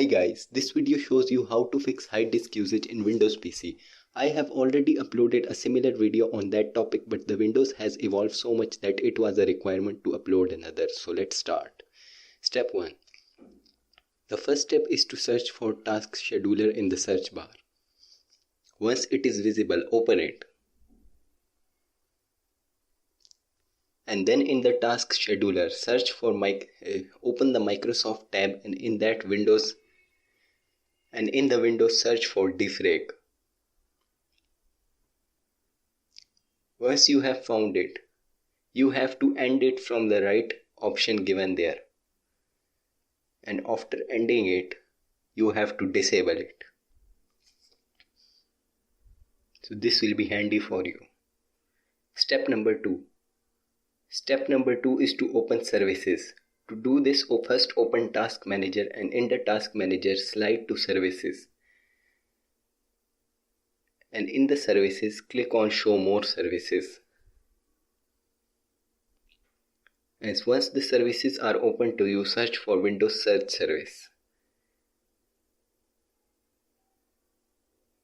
Hi guys, this video shows you how to fix high disk usage in Windows PC. I have already uploaded a similar video on that topic, but the Windows has evolved so much that it was a requirement to upload another. So let's start. Step 1. The first step is to search for task scheduler in the search bar. Once it is visible, open it. And then in the task scheduler, search for open the Microsoft tab, and in the Windows search for defrag. Once you have found it, you have to end it from the right option given there. And after ending it, you have to disable it. So this will be handy for you. Step number 2. Step number 2 is to open services. To do this, first open Task Manager, and in the Task Manager slide to Services. And in the Services, click on Show More Services. And once the services are open to you, search for Windows Search Service.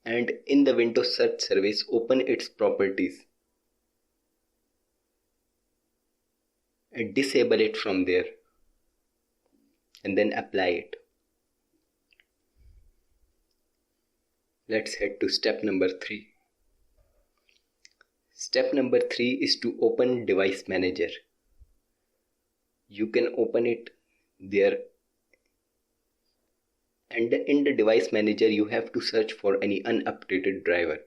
And in the Windows Search Service, open its properties. And disable it from there. And then apply it. Let's head to step number 3. Step number 3 is to open Device Manager. You can open it there. And in the Device Manager, you have to search for any unupdated driver.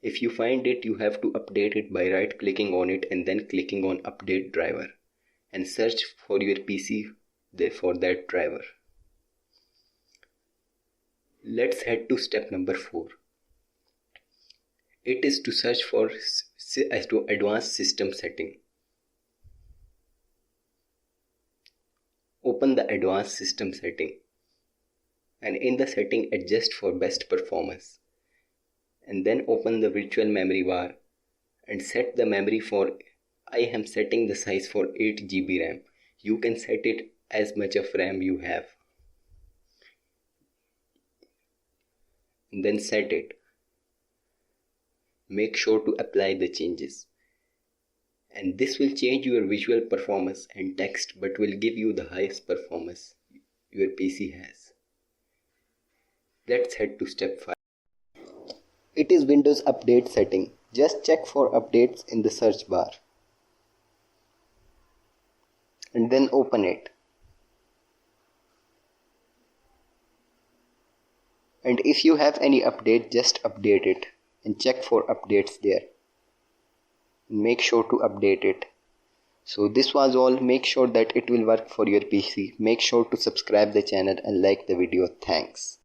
If you find it, you have to update it by right-clicking on it and then clicking on Update Driver. And search for your PC for that driver. Let's head to step number 4. It is to search for advanced system setting. Open the advanced system setting. And in the setting, adjust for best performance. And then open the virtual memory bar and set the memory for, I am setting the size for 8 GB RAM. You can set it as much of RAM you have. And then set it. Make sure to apply the changes. And this will change your visual performance and text, but will give you the highest performance your PC has. Let's head to step 5. It is Windows Update setting. Just check for updates in the search bar. And then open it. And if you have any update, just update it and check for updates there. Make sure to update it. So this was all. Make sure that it will work for your PC. Make sure to subscribe the channel and like the video. Thanks.